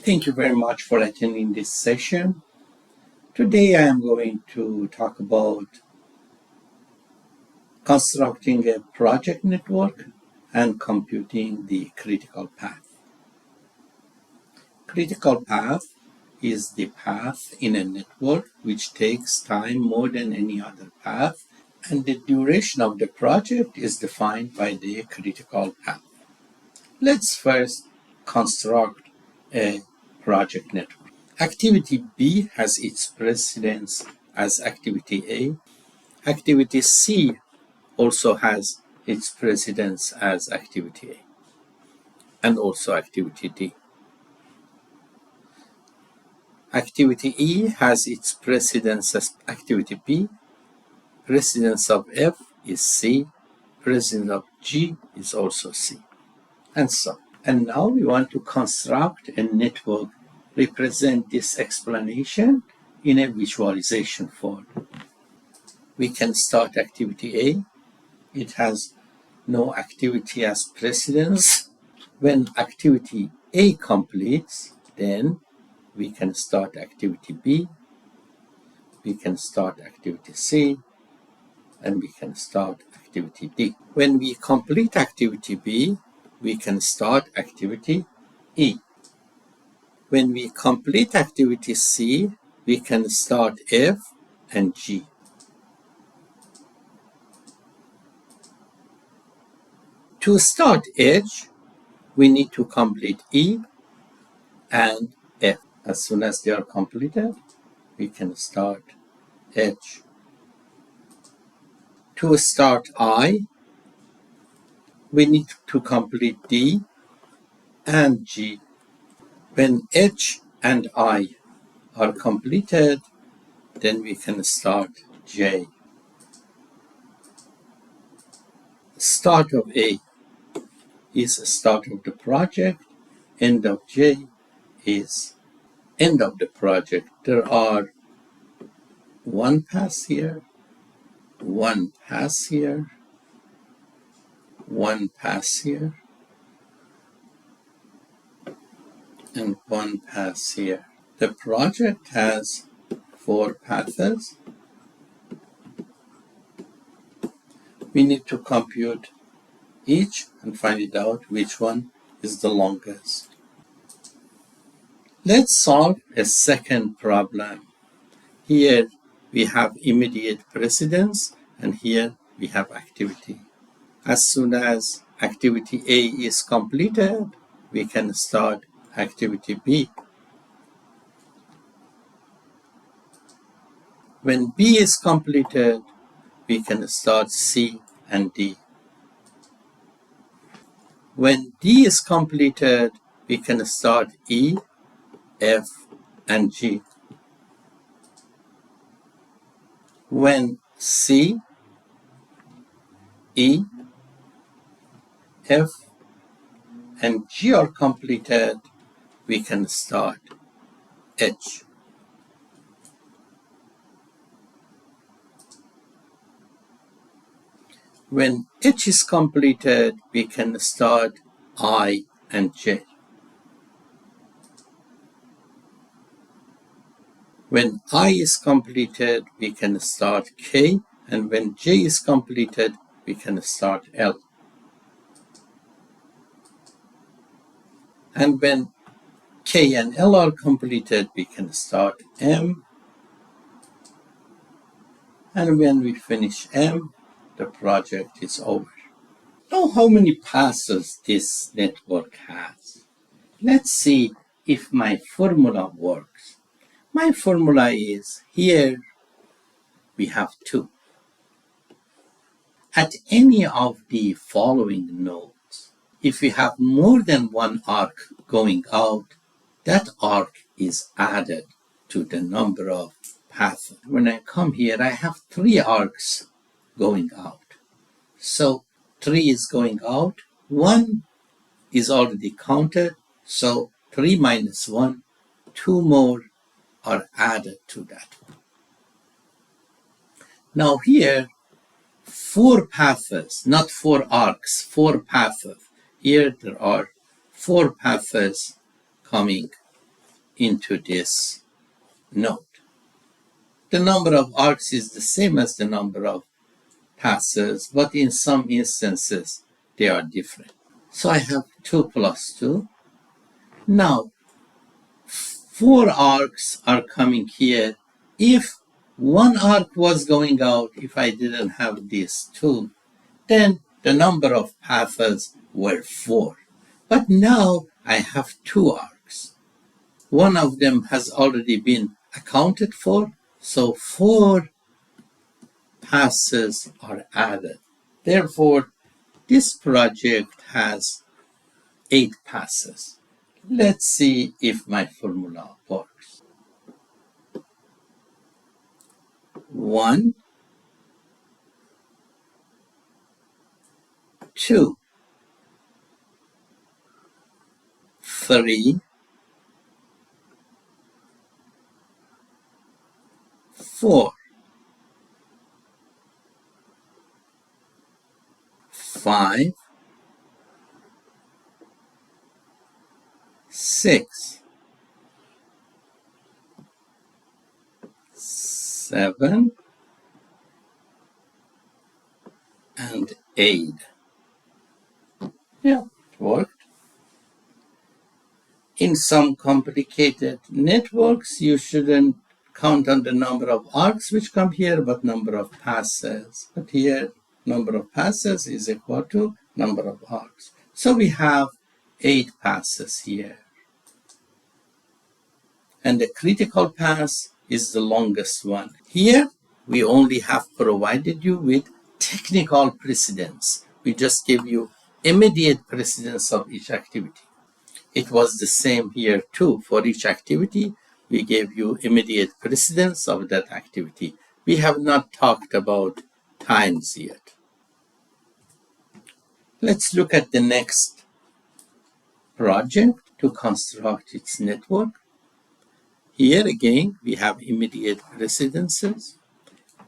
Thank you very much for attending this session. Today I am going to talk about constructing a project network and computing the critical path. Critical path is the path in a network which takes time more than any other path, and the duration of the project is defined by the critical path. Let's first construct a project network. Activity B has its precedence as activity A. Activity C also has its precedence as activity A, and also activity D. Activity E has its precedence as activity B. Precedence of F is C. Precedence of G is also C, and so on. And now we want to construct a network, represent this explanation in a visualization form. We can start activity A. It has no activity as precedence. When activity A completes, then we can start activity B, we can start activity C, and we can start activity D. When we complete activity B, we can start activity E. When we complete activity C, we can start F and G. To start H, we need to complete E and F. As soon as they are completed, we can start H. To start I, we need to complete D and G. When H and I are completed, then we can start J. Start of A is the start of the project. End of J is end of the project. There are one pass here, one pass here, one pass here, and one pass here. The project has 4 paths. We need to compute each and find it out which one is the longest. Let's solve a second problem. Here we have immediate precedence, and here we have activity. As soon as activity A is completed, we can start activity B. When B is completed, we can start C and D. When D is completed, we can start E, F, and G. When C, E, F, and G are completed, we can start H. When H is completed, we can start I and J. When I is completed, we can start K, and when J is completed, we can start L. And when K and L are completed, we can start M. And when we finish M, the project is over. Now, how many passes this network has? Let's see if my formula works. My formula is here we have 2. At any of the following nodes, if we have more than one arc going out, that arc is added to the number of paths. When I come here, I have 3 arcs going out. So 3 is going out, 1 is already counted, so 3 minus 1, 2 more are added to that one. Now here, 4 paths, not 4 arcs, 4 paths. Here there are 4 paths coming into this node. The number of arcs is the same as the number of passes, but in some instances they are different. So I have 2 plus 2. Now 4 arcs are coming here. If one arc was going out, if I didn't have these 2, then the number of paths were 4. But now I have 2 arcs. One of them has already been accounted for, so 4 passes are added. Therefore, this project has 8 passes. Let's see if my formula works. 1, 2, 3, 4, 5, 6, 7, and 8. Yeah, it worked. In some complicated networks, you shouldn't count on the number of arcs which come here, but number of passes. But here, number of passes is equal to number of arcs. So we have 8 passes here. And the critical path is the longest one. Here, we only have provided you with technical precedence. We just give you immediate precedence of each activity. It was the same here too. For each activity, we gave you immediate precedence of that activity. We have not talked about times yet. Let's look at the next project to construct its network. Here again, we have immediate precedences,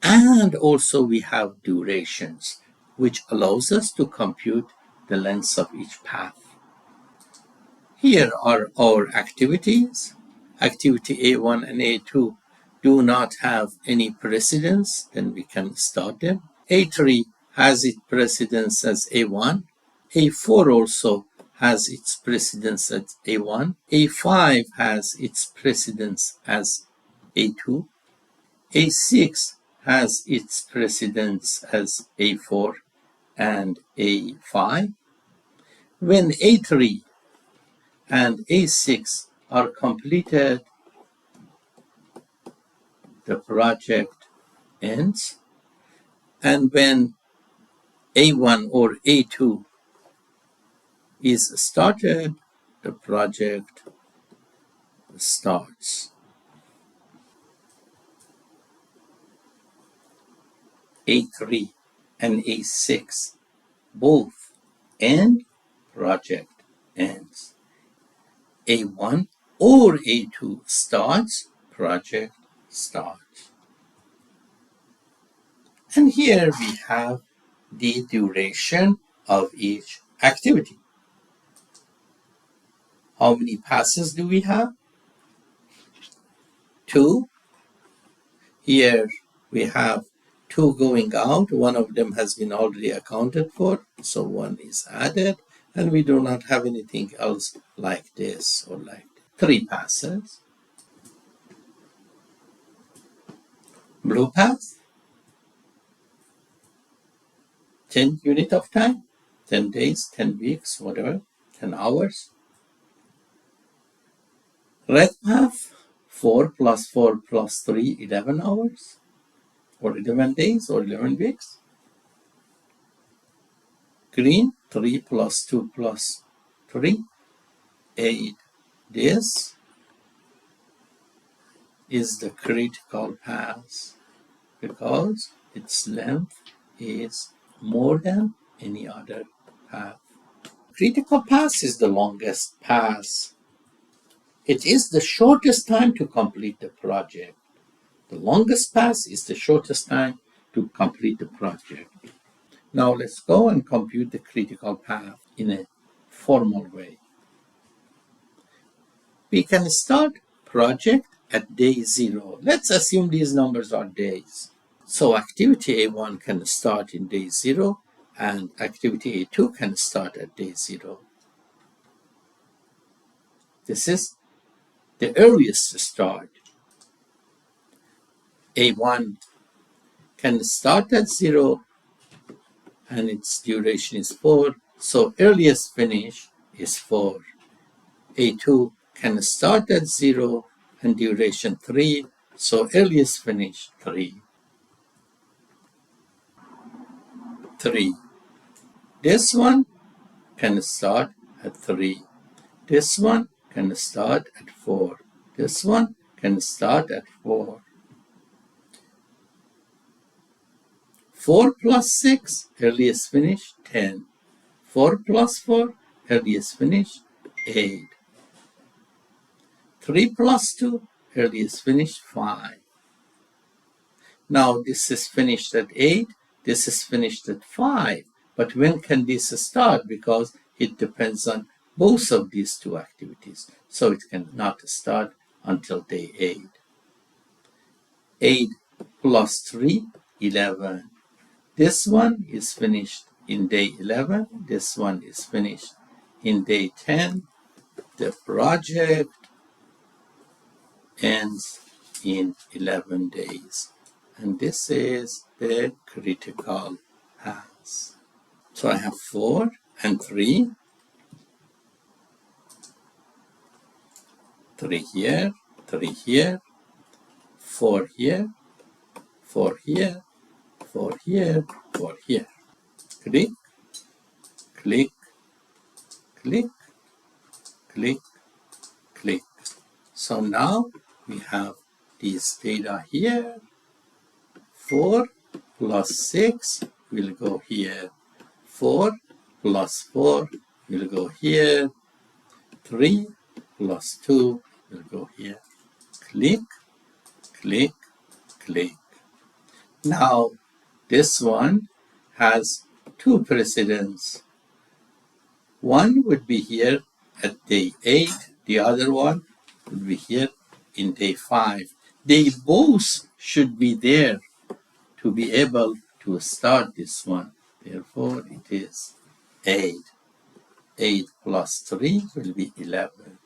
and also we have durations, which allows us to compute the length of each path. Here are our activities. Activity A1 and A2 do not have any precedence, then we can start them. A3 has its precedence as A1. A4 also has its precedence as A1. A5 has its precedence as A2. A6 has its precedence as A4 and A5. When A3 and A6 are completed, the project ends. And when A1 or A2 is started, the project starts. A3 and A6 both end, project ends. A1 or A2 starts, project starts. And here we have the duration of each activity. How many passes do we have? 2. Here we have 2 going out. One of them has been already accounted for, so 1 is added. And we do not have anything else like this or like that. 3 passes. Blue pass, 10 units of time, 10 days, 10 weeks, whatever, 10 hours. Red path, 4 plus 4 plus 3, 11 hours, or 11 days, or 11 weeks. Green, 3 plus 2 plus 3, 8 days is the critical path because its length is more than any other path. Critical path is the longest path. It is the shortest time to complete the project. The longest path is the shortest time to complete the project. Now let's go and compute the critical path in a formal way. We can start project at day 0. Let's assume these numbers are days. So activity A1 can start in day 0 and activity A2 can start at day 0. This is the earliest start. A1 can start at 0 and its duration is 4. So earliest finish is 4. A2 can start at 0 and duration 3. So earliest finish 3. 3. This one can start at 3. This one can start at 4. This one can start at 4. 4 plus 6, earliest finish, 10. 4 plus 4, earliest finish, 8. 3 plus 2, earliest finish, 5. Now this is finished at 8, this is finished at 5. But when can this start? Because it depends on both of these two activities. So it cannot start until day 8. 8 plus 3, 11. This one is finished in day 11. This one is finished in day 10. The project ends in 11 days. And this is the critical path. So I have 4 and 3. 3 here, 3 here, 4 here, 4 here, 4 here, 4 here. Click, click, click, click, click. So now we have these data here. 4 plus 6 will go here. 4 plus 4 will go here. 3 plus 2 will go here. Click, click, click. Now this one has 2 precedents. One would be here at day 8. The other one would be here in day 5. They both should be there to be able to start this one. Therefore, it is 8. 8 plus 3 will be 11.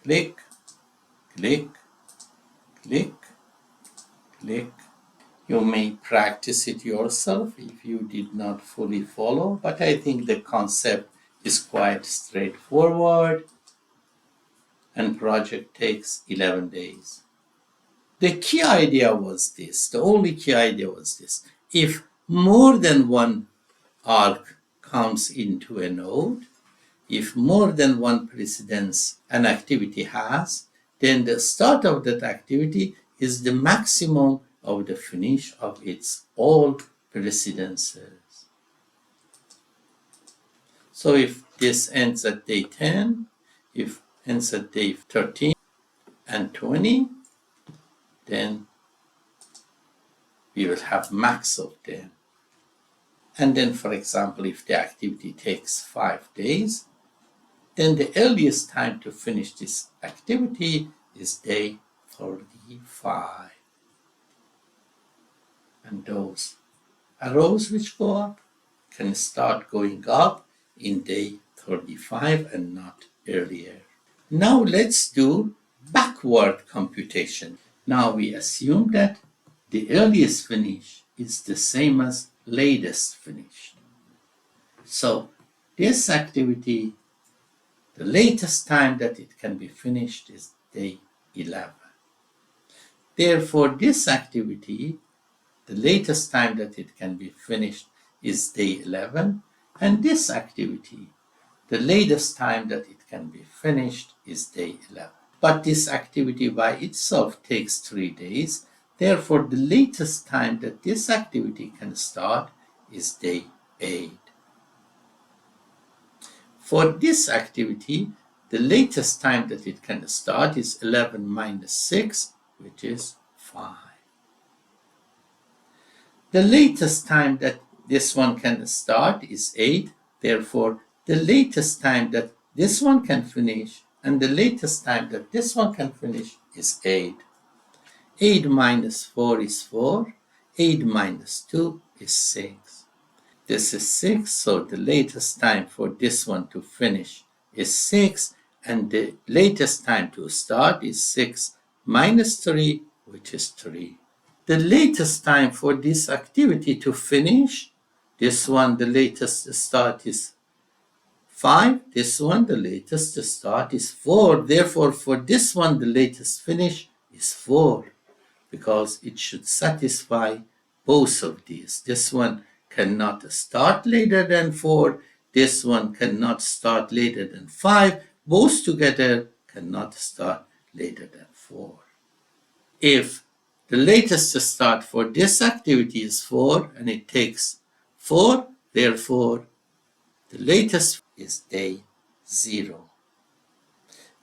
Click, click, click, click. You may practice it yourself if you did not fully follow, but I think the concept is quite straightforward and project takes 11 days. The key idea was this, the only key idea was this. If more than one arc comes into a node, if more than one precedence an activity has, then the start of that activity is the maximum of the finish of its all precedences. So if this ends at day 10, if ends at day 13 and 20, then we will have max of them. And then, for example, if the activity takes 5 days, then the earliest time to finish this activity is day 35. And those arrows which go up can start going up in day 35 and not earlier. Now let's do backward computation. Now we assume that the earliest finish is the same as latest finish. So this activity, the latest time that it can be finished is day 11. Therefore, this activity, the latest time that it can be finished is day 11, and this activity, the latest time that it can be finished is day 11. But this activity by itself takes 3 days. Therefore, the latest time that this activity can start is day 8. For this activity, the latest time that it can start is 11 minus 6, which is 5. The latest time that this one can start is 8. Therefore, the latest time that this one can finish and the latest time that this one can finish is 8. 8 minus 4 is 4. 8 minus 2 is 6. This is 6, so the latest time for this one to finish is 6, and the latest time to start is 6 minus 3, which is 3. The latest time for this activity to finish, this one, the latest start is 5. This one, the latest start is 4. Therefore, for this one, the latest finish is 4, because it should satisfy both of these. This one cannot start later than 4. This one cannot start later than 5. Both together cannot start later than 4. If the latest start for this activity is 4 and it takes 4, therefore the latest is day 0.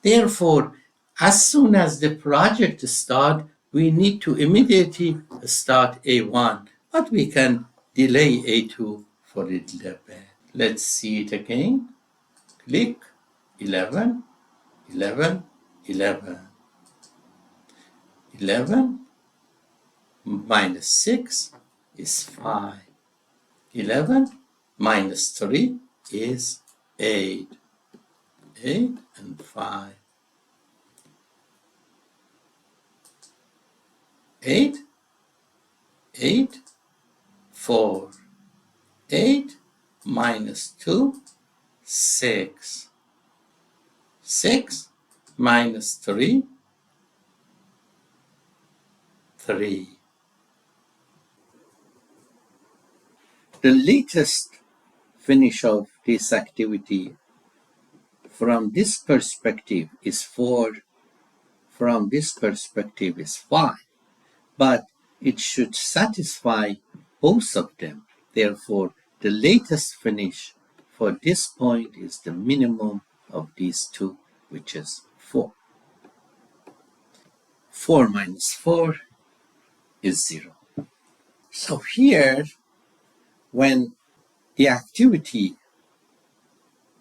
Therefore, as soon as the project starts, we need to immediately start A1, but we can delay A2 for a little bit. Let's see it again. Click 11, 11, 11. 11 minus 6 is 5. 11 minus 3 is 8. 8 and 5. 8, 8, 4. 8 minus 2, 6. 6 minus 3, 3. The latest finish of this activity from this perspective is 4. From this perspective is 5. But it should satisfy both of them. Therefore, the latest finish for this point is the minimum of these two, which is 4. 4 minus 4 is 0. So here, when the activity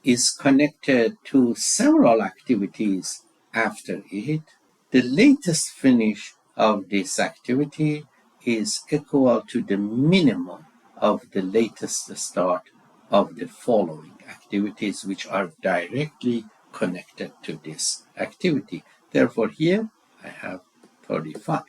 is connected to several activities after it, the latest finish of this activity is equal to the minimum of the latest start of the following activities, which are directly connected to this activity. Therefore, here I have 35,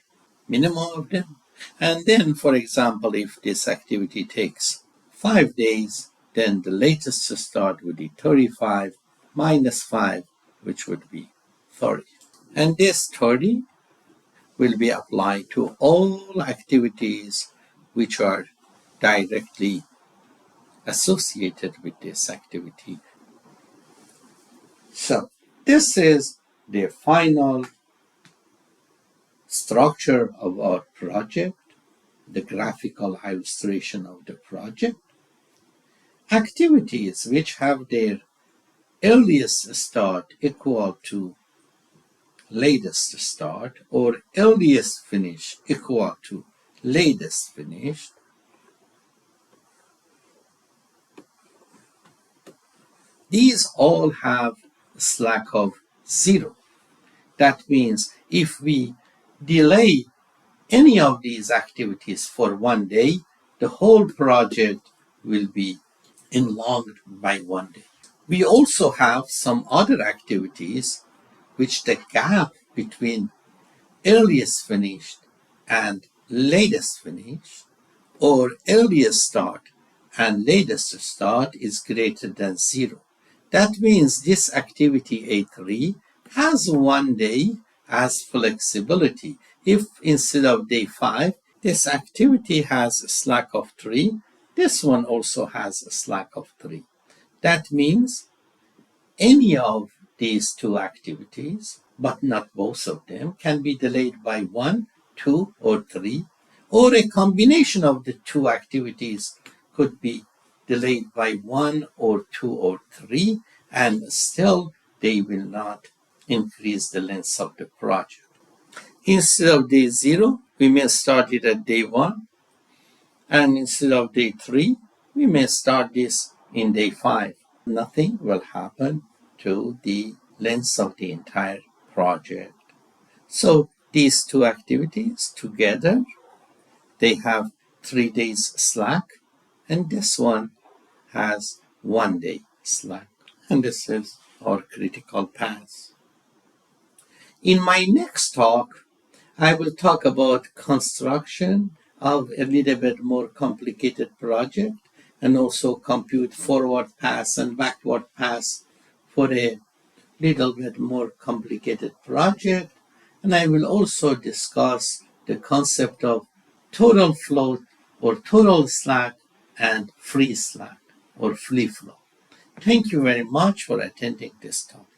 minimum of them. And then, for example, if this activity takes 5 days, then the latest start would be 35 minus 5, which would be 30. And this 30 will be applied to all activities which are directly associated with this activity. So this is the final structure of our project, the graphical illustration of the project. Activities which have their earliest start equal to latest start, or earliest finish equal to latest finish, these all have a slack of 0. That means if we delay any of these activities for 1 day, the whole project will be enlarged by 1 day. We also have some other activities which the gap between earliest finished and latest finished, or earliest start and latest start, is greater than 0. That means this activity A3 has 1 day as flexibility. If instead of day 5, this activity has a slack of 3, this one also has a slack of 3. That means any of these two activities, but not both of them, can be delayed by 1, 2, or 3, or a combination of the two activities could be delayed by 1 or 2 or 3, and still they will not increase the length of the project. Instead of day 0, we may start it at day 1, and instead of day 3, we may start this in day 5. Nothing will happen to the length of the entire project. So these two activities together, they have 3 days slack, and this one has 1 day slack. And this is our critical path. In my next talk, I will talk about construction of a little bit more complicated project and also compute forward pass and backward pass for a little bit more complicated project. And I will also discuss the concept of total float or total slack and free slack or free flow. Thank you very much for attending this talk.